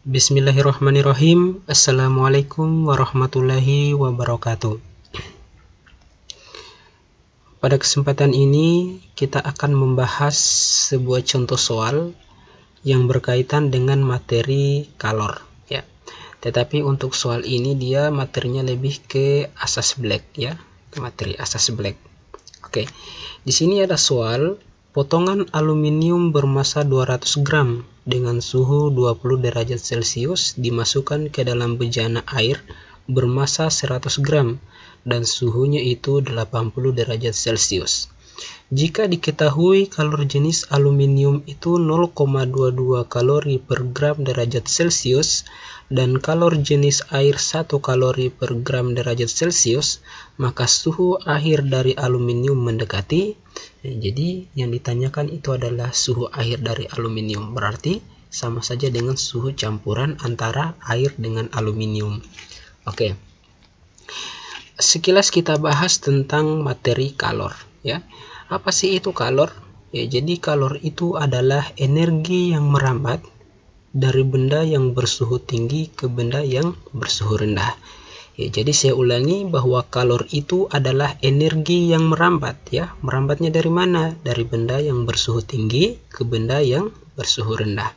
Bismillahirrahmanirrahim. Assalamualaikum warahmatullahi wabarakatuh. Pada kesempatan ini kita akan membahas sebuah contoh soal yang berkaitan dengan materi kalor ya. Tetapi untuk soal ini dia materinya lebih ke asas black ya, ke materi asas black. Oke. Di sini ada soal potongan aluminium bermassa 200 gram dengan suhu 20 derajat Celcius dimasukkan ke dalam bejana air bermassa 100 gram dan suhunya itu 80 derajat Celcius. Jika diketahui kalor jenis aluminium itu 0,22 kalori per gram derajat Celcius dan kalor jenis air 1 kalori per gram derajat Celcius, maka suhu akhir dari aluminium mendekati. Jadi yang ditanyakan itu adalah suhu akhir dari aluminium, berarti sama saja dengan suhu campuran antara air dengan aluminium. Oke. Sekilas kita bahas tentang materi kalor ya. Apa sih itu kalor? Ya, jadi kalor itu adalah energi yang merambat dari benda yang bersuhu tinggi ke benda yang bersuhu rendah. Ya, jadi saya ulangi bahwa kalor itu adalah energi yang merambat ya. Merambatnya dari mana? Dari benda yang bersuhu tinggi ke benda yang bersuhu rendah.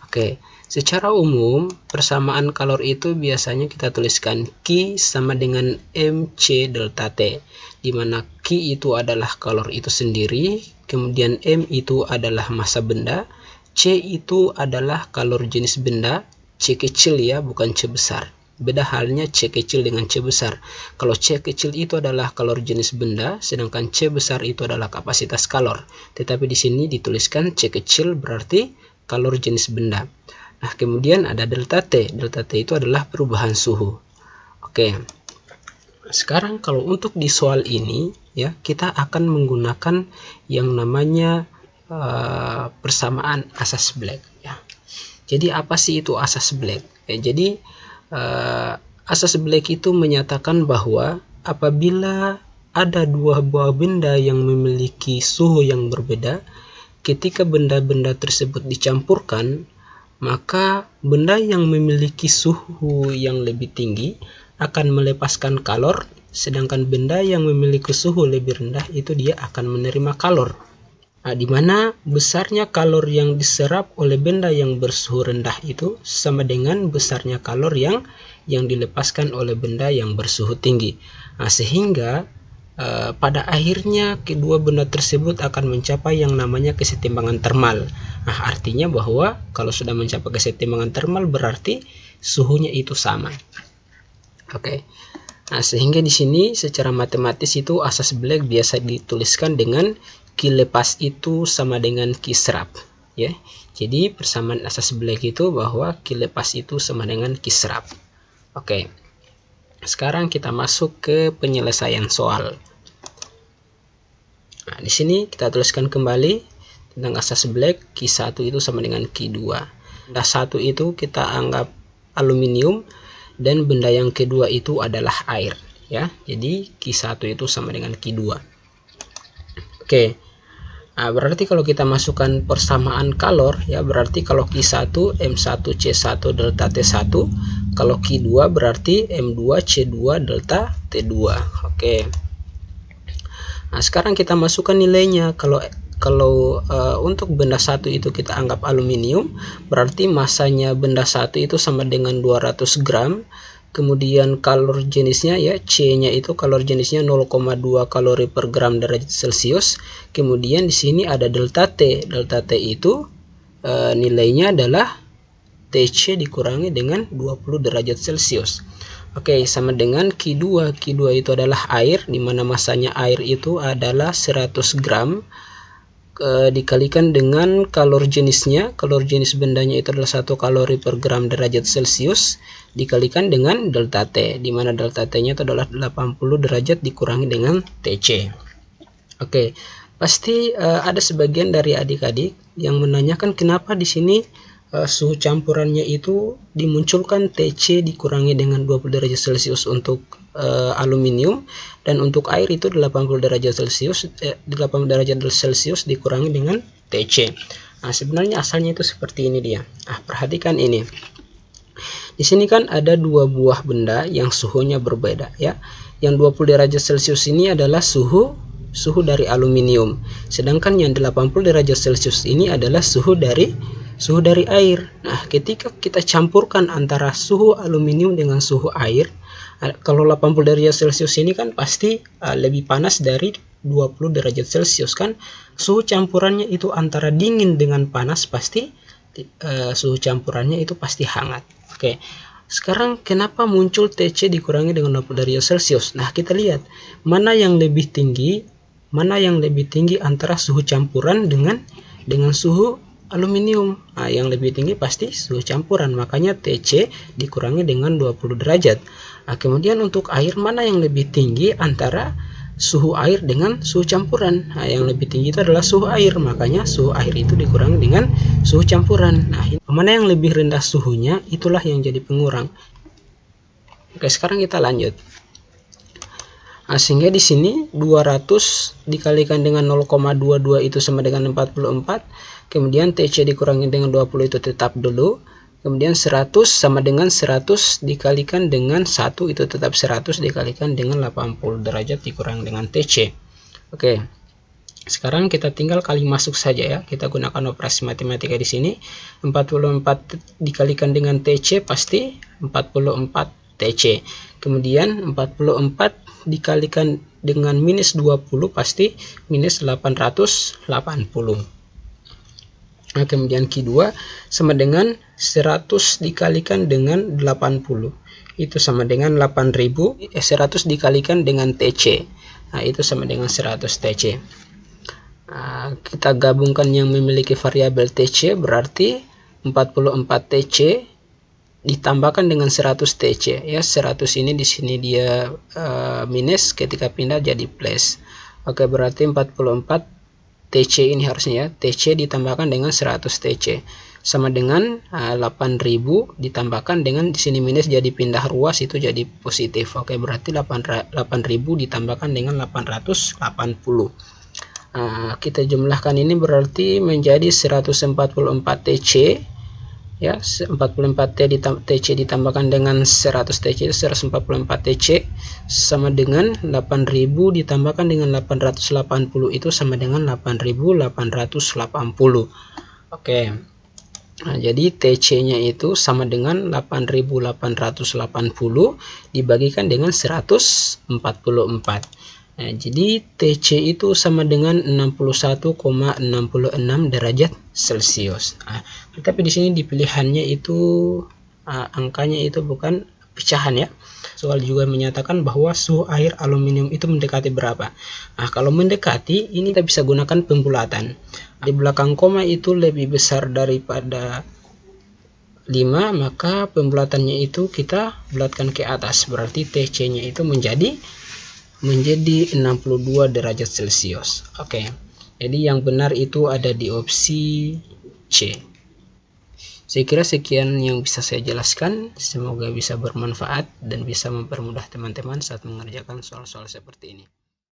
Oke, secara umum persamaan kalor itu biasanya kita tuliskan Q sama dengan mc delta T, di mana Q itu adalah kalor itu sendiri, kemudian M itu adalah massa benda, C itu adalah kalor jenis benda, C kecil ya, bukan C besar. Beda halnya C kecil dengan C besar. Kalau C kecil itu adalah kalor jenis benda, sedangkan C besar itu adalah kapasitas kalor. Tetapi di sini dituliskan C kecil berarti kalor jenis benda. Nah, kemudian ada delta T. Delta T itu adalah perubahan suhu. Oke. Sekarang kalau untuk di soal ini ya, kita akan menggunakan yang namanya persamaan asas black ya. Jadi apa sih itu asas black? Ya, jadi asas black itu menyatakan bahwa apabila ada dua buah benda yang memiliki suhu yang berbeda, ketika benda-benda tersebut dicampurkan, maka benda yang memiliki suhu yang lebih tinggi akan melepaskan kalor, sedangkan benda yang memiliki suhu lebih rendah itu dia akan menerima kalor. Nah, di mana besarnya kalor yang diserap oleh benda yang bersuhu rendah itu sama dengan besarnya kalor yang dilepaskan oleh benda yang bersuhu tinggi. Nah, sehingga pada akhirnya kedua benda tersebut akan mencapai yang namanya kesetimbangan termal. Nah, artinya bahwa kalau sudah mencapai kesetimbangan termal berarti suhunya itu sama. Oke. Nah, sehingga di sini secara matematis itu asas Black biasa dituliskan dengan Q lepas itu sama dengan Q serap ya. Jadi persamaan asas Black itu bahwa Q lepas itu sama dengan Q serap. Oke. Sekarang kita masuk ke penyelesaian soal. Nah, di sini kita tuliskan kembali tentang asas Black, Q1 itu sama dengan Q2. Benda 1 itu kita anggap aluminium dan benda yang kedua itu adalah air ya. Jadi Q1 itu sama dengan Q2. Oke. Nah, berarti kalau kita masukkan persamaan kalor ya, berarti kalau Q1 M1C1 delta T1, kalau Q2 berarti M2C2 delta T2. Oke. Nah, sekarang kita masukkan nilainya. Kalau untuk benda 1 itu kita anggap aluminium, berarti masanya benda 1 itu sama dengan 200 gram. Kemudian kalor jenisnya ya, C-nya itu kalor jenisnya 0,2 kalori per gram derajat Celcius. Kemudian di sini ada delta T. Delta T itu nilainya adalah TC dikurangi dengan 20 derajat Celcius. Oke, sama dengan Q2. Q2 itu adalah air, di mana masanya air itu adalah 100 gram. Dikalikan dengan kalor jenisnya, kalor jenis bendanya itu adalah 1 kalori per gram derajat Celcius, dikalikan dengan delta T, di mana delta T-nya itu adalah 80 derajat dikurangi dengan TC. Oke, pasti ada sebagian dari adik-adik yang menanyakan kenapa di sini suhu campurannya itu dimunculkan TC dikurangi dengan 20 derajat Celcius untuk aluminium, dan untuk air itu 80 derajat Celcius dikurangi dengan TC. Nah, sebenarnya asalnya itu seperti ini dia. Perhatikan ini. Di sini kan ada dua buah benda yang suhunya berbeda ya. Yang 20 derajat Celcius ini adalah suhu dari aluminium. Sedangkan yang 80 derajat Celcius ini adalah suhu dari air. Nah, ketika kita campurkan antara suhu aluminium dengan suhu air, kalau 80 derajat Celcius ini kan pasti lebih panas dari 20 derajat Celcius kan. Suhu campurannya itu antara dingin dengan panas, pasti suhu campurannya itu pasti hangat. Oke, sekarang kenapa muncul TC dikurangi dengan 20 derajat Celcius? Nah, kita lihat mana yang lebih tinggi antara suhu campuran dengan suhu aluminium. Nah, yang lebih tinggi pasti suhu campuran, makanya TC dikurangi dengan 20 derajat. Nah, kemudian untuk air, mana yang lebih tinggi antara suhu air dengan suhu campuran? Nah, yang lebih tinggi itu adalah suhu air, makanya suhu air itu dikurangi dengan suhu campuran. Nah, mana yang lebih rendah suhunya, itulah yang jadi pengurang. Oke, sekarang kita lanjut. Nah, sehingga di sini 200 dikalikan dengan 0,22 itu sama dengan 44. Kemudian TC dikurangi dengan 20 itu tetap dulu. Kemudian 100 sama dengan 100 dikalikan dengan 1 itu tetap 100 dikalikan dengan 80 derajat dikurang dengan TC. Oke. Sekarang kita tinggal kali masuk saja ya. Kita gunakan operasi matematika di sini. 44 dikalikan dengan TC pasti 44 TC. Kemudian 44 dikalikan dengan minus 20 pasti minus 880. Nah, kemudian Q2 sama dengan 100 dikalikan dengan 80. Itu sama dengan 8000. 100 dikalikan dengan TC. Nah, itu sama dengan 100 TC. Nah, kita gabungkan yang memiliki variabel TC, berarti 44 TC ditambahkan dengan 100 TC. Ya, 100 ini di sini dia minus, ketika pindah jadi plus. Oke, berarti 44 TC ini harusnya ya, TC ditambahkan dengan 100 TC sama dengan 8000 ditambahkan dengan di sini minus jadi pindah ruas itu jadi positif. Oke, berarti 8000 ditambahkan dengan 880. Kita jumlahkan ini berarti menjadi 144 TC ya. 44 TC ditambahkan dengan 100 TC, 144 TC sama dengan 8000 ditambahkan dengan 880 itu sama dengan 8880. Oke. Nah, jadi TC nya itu sama dengan 8880 dibagikan dengan 144. Nah, jadi TC itu sama dengan 61,66 derajat Celcius. Nah, tetapi di sini di pilihannya itu angkanya itu bukan pecahan ya. Soal juga menyatakan bahwa suhu air aluminium itu mendekati berapa. Nah, kalau mendekati ini kita bisa gunakan pembulatan. Di belakang koma itu lebih besar daripada 5, maka pembulatannya itu kita bulatkan ke atas. Berarti TC-nya itu menjadi 62 derajat Celcius. Oke. Jadi yang benar itu ada di opsi C. Saya kira sekian yang bisa saya jelaskan. Semoga bisa bermanfaat dan bisa mempermudah teman-teman saat mengerjakan soal-soal seperti ini.